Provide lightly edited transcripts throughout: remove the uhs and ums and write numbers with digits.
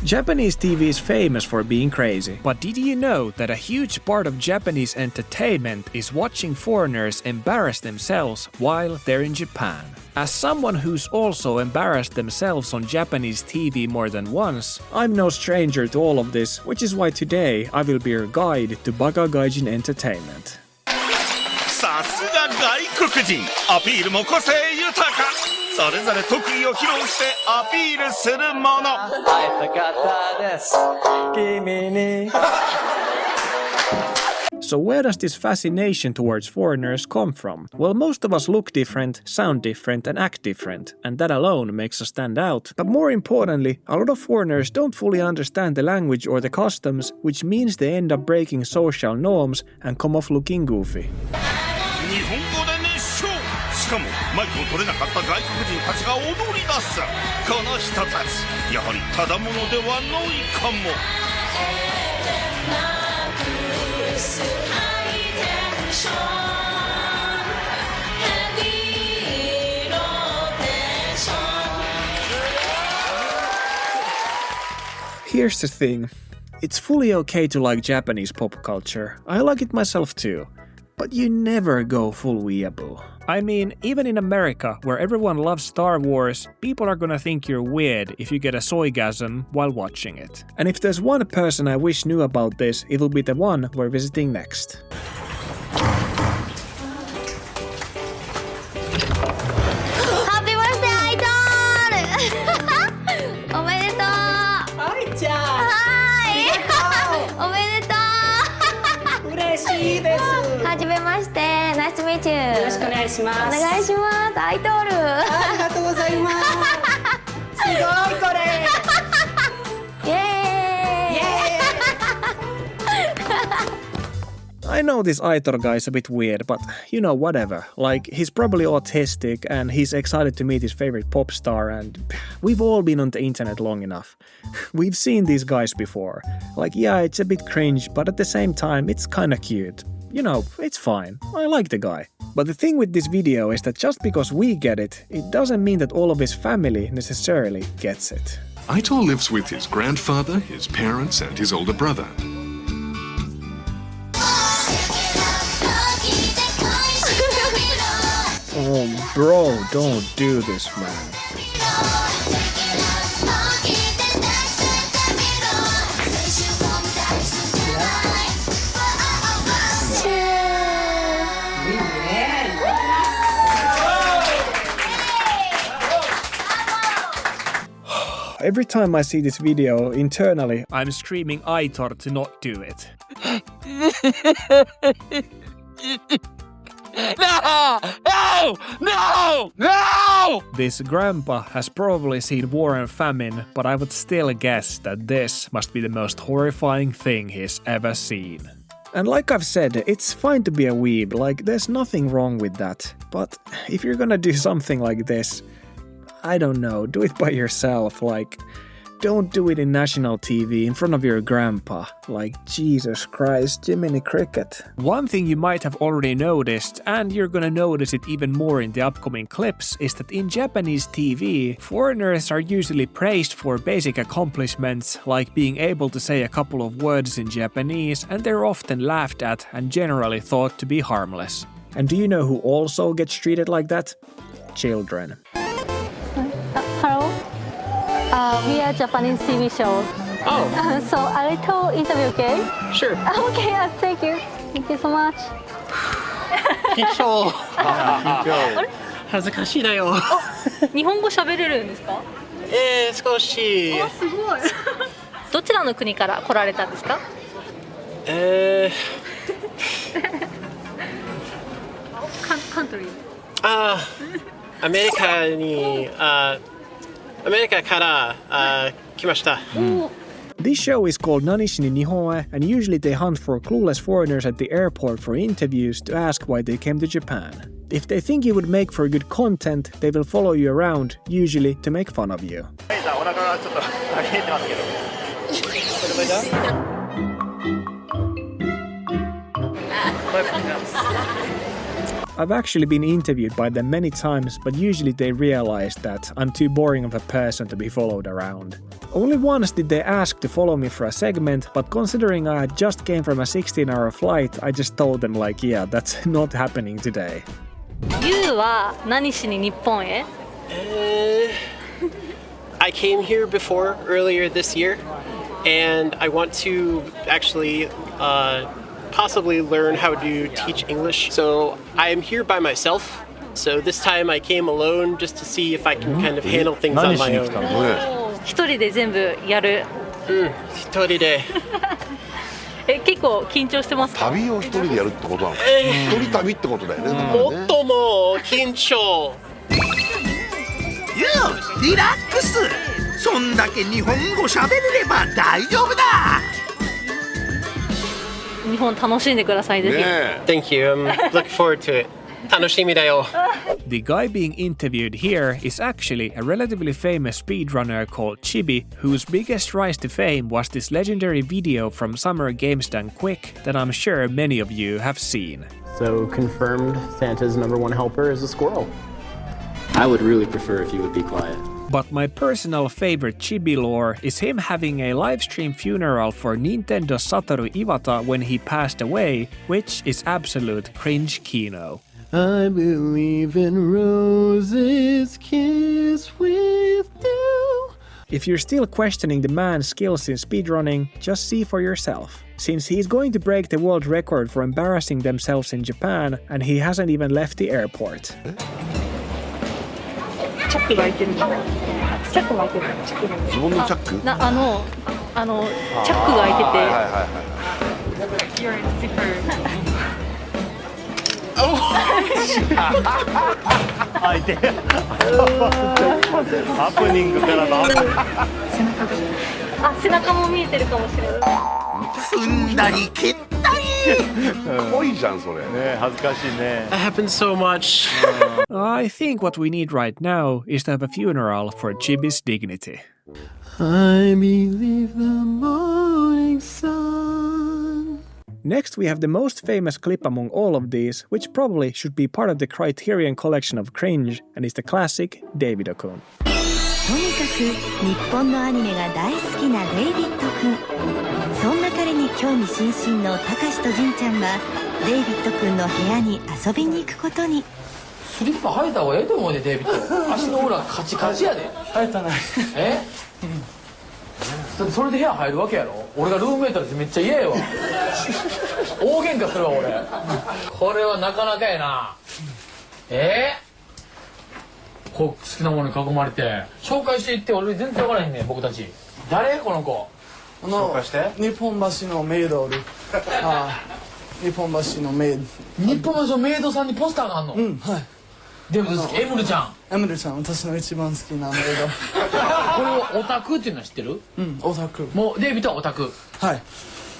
Japanese TV is famous for being crazy. But did you know that a huge part of Japanese entertainment is watching foreigners embarrass themselves while they're in Japan? As someone who's also embarrassed themselves on Japanese TV more than once, I'm no stranger to all of this, which is why today I will be your guide to Baka Gaijin entertainment. さすが外国人、アピールも個性豊か。それぞれ特技を披露してアピールするもの。会いたかったです。君に。So where does this fascination towards foreigners come from? Well, most of us look different, sound different, and act different, and that alone makes us stand out. But more importantly, a lot of foreigners don't fully understand the language or the customs, which means they end up breaking social norms and come off looking goofy. 日本語で熱唱。しかもマイクを取れなかった外国人たちが踊り出す。この人たち、やはりただものではないかも。Here's the thing. It's fully okay to like Japanese pop culture. I like it myself too. But you never go full weeaboo. I mean, even in America, where everyone loves Star Wars, people are gonna think you're weird if you get a soygasm while watching it. And if there's one person I wish knew about this, it'll be the one we're visiting next. Happy birthday, Aitor! おめでとう！愛ちゃん！はい！おめでとう！嬉しいです。はじめまして、ナイスメイチュー。よろしくお願いします。お願いします。アイトール。ありがとうございます。すごいこれ。イエーイ。I know this Aitor guy is a bit weird, but you know, whatever. Like, he's probably autistic and he's excited to meet his favorite pop star, and we've all been on the internet long enough. We've seen these guys before. Like, yeah, it's a bit cringe, but at the same time, it's kinda cute. You know, it's fine. I like the guy. But the thing with this video is that just because we get it, it doesn't mean that all of his family necessarily gets it. Aitor lives with his grandfather, his parents, and his older brother. Oh, bro, don't do this, man. Every time I see this video, internally, I'm screaming Aitor to not do it. No! No! No! No! This grandpa has probably seen war and famine, but I would still guess that this must be the most horrifying thing he's ever seen. And like I've said, it's fine to be a weeb, like there's nothing wrong with that. But if you're gonna do something like this, I don't know, do it by yourself, like, don't do it in national TV in front of your grandpa. Like, Jesus Christ, Jiminy Cricket. One thing you might have already noticed, and you're gonna notice it even more in the upcoming clips, is that in Japanese TV, foreigners are usually praised for basic accomplishments, like being able to say a couple of words in Japanese, and they're often laughed at and generally thought to be harmless. And do you know who also gets treated like that? Children. Hello. We are Japanese TV show. Oh. So a little interview, okay? Sure. Okay, thank you. Thank you so much. 緊張。恥ずかしいだよ。日本語喋れるんですか？少し。すごい。どちらの国から来られたんですか？カントリー。アメリカにアメリカから来ました。This show is called Nani Shi Nihon, and usually they hunt for clueless foreigners at the airport for interviews to ask why they came to Japan. If they think you would make for good content, they will follow you around, usually to make fun of you. I've actually been interviewed by them many times, but usually they realize that I'm too boring of a person to be followed around. Only once did they ask to follow me for a segment, but considering I had just came from a 16-hour flight, I just told them like, yeah, that's not happening today. You は何しに日本へ? I came here before earlier this year, and I want to actually possibly learn how to teach English. So I'm here by myself. So this time I came alone just to see if I can kind of handle things on my own. 一人で全部やる。一人で。結構緊張してますか？旅を一人でやるってことなの？一人旅ってことだよね。もっとも緊張。よう、リラックス。そんだけ日本語喋れれば大丈夫だ。日本楽しんでください、ぜひ。Thank you. I'm looking forward to it. 楽しみだよ。The guy being interviewed here is actually a relatively famous speedrunner called Chibi, whose biggest rise to fame was this legendary video from Summer Games Done Quick that I'm sure many of you have seen. So confirmed Santa's #1 helper is a squirrel. I would really prefer if you would be quiet. But my personal favorite Chibi lore is him having a livestream funeral for Nintendo Satoru Iwata when he passed away, which is absolute cringe kino. I believe in roses kissed with dew. If you're still questioning the man's skills in speedrunning, just see for yourself. Since he's going to break the world record for embarrassing themselves in Japan, and he hasn't even left the airport. チャックが開いてる。チャックが開いてる。ズボンのチャック？チャックが開いてて。You're super. 開いて。ハプニングからの。背中も見えてるかもしれない。踏んだり蹴ったり。濃いじゃんそれ。ね、恥ずかしいね。That happens so much. I think what we need right now is to have a funeral for Chibi's dignity. I believe the morning sun. Next we have the most famous clip among all of these, which probably should be part of the Criterion collection of Cringe, and is the classic Davido-Kun. とにかく日本のアニメが大好きなデイビッド君。そんな彼に興味津々のたかしとじんちゃんはデイビッド君の部屋に遊びに行くことに。スリッパ履いた方がええと思うで、デイビッド。足の裏カチカチやで。履いたない。え？だってそれで部屋入るわけやろ。俺がルームメイトですめっちゃ嫌やわ。大喧嘩するわ俺。これはなかなかやな。こう好きなものに囲まれて紹介していって。俺全然分からへんねん僕たち。誰この子。紹介して。日本橋のメイドおる。日本橋のメイド。日本橋のメイドさんにポスターがあんの。うん、はい。でも好きエムルちゃん。エムルちゃん、私の一番好きなメイド。これをオタクっていうのは知ってる？うん、オタク。もうデイビッドはオタク。はい。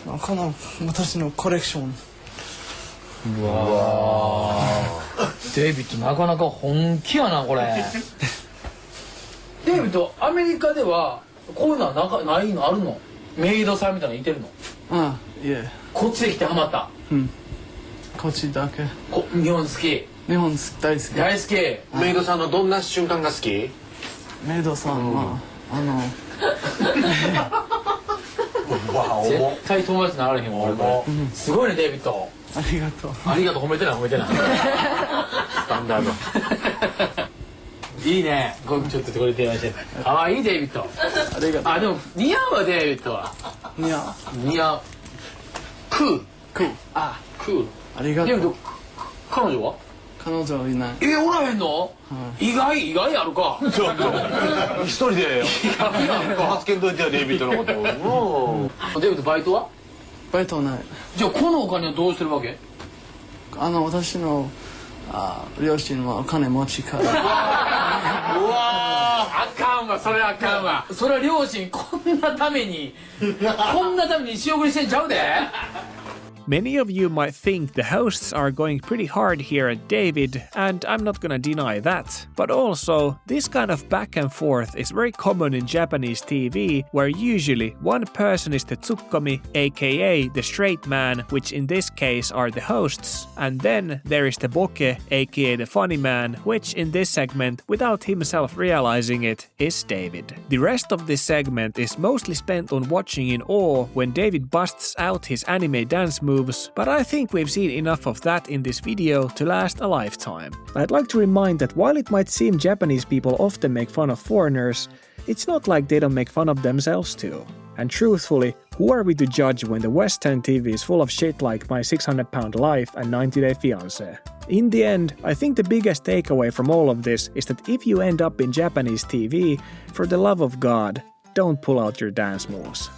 この私のコレクション。うわデイビッドなかなか本気やなこれ。デイビッドアメリカではこういうのはないのあるの？メイドさんみたいなのいてるの？ああ、いえ。こっちで来てハマった。うん。こっちだけ。日本好き。日本大好き。大好き。メイドさんのどんな瞬間が好き？メイドさんは絶対友達になられへんわ俺も。すごいねデイビッド。ありがとう。ありがとう褒めてない。スタンダード。いいね。ちょっとこれ電話して。かわいいデイビッド。ありがとう。でも似合うわデイビッドは。似合う。クール。クール。ありがとう。デイビッド彼女は？彼女いない。おらへんの？意外やるか。ちょっと一人で発見といてよデイビッドのこと。デイビッドバイトは？バイトない。じゃあこのお金はどうしてるわけ？私の両親はお金持ちから。うわあかんわそれあかんわ。それは両親こんなために仕送りしてんちゃうで。Many of you might think the hosts are going pretty hard here at David, and I'm not gonna deny that. But also, this kind of back and forth is very common in Japanese TV, where usually one person is the tsukomi, aka the straight man, which in this case are the hosts, and then there is the boke, aka the funny man, which in this segment, without himself realizing it, is David. The rest of this segment is mostly spent on watching in awe when David busts out his anime dance moves, but I think we've seen enough of that in this video to last a lifetime. I'd like to remind that while it might seem Japanese people often make fun of foreigners, it's not like they don't make fun of themselves too. And truthfully, who are we to judge when the Western TV is full of shit like My 600-Pound Life and 90 Day Fiancé? In the end, I think the biggest takeaway from all of this is that if you end up in Japanese TV, for the love of God, don't pull out your dance moves.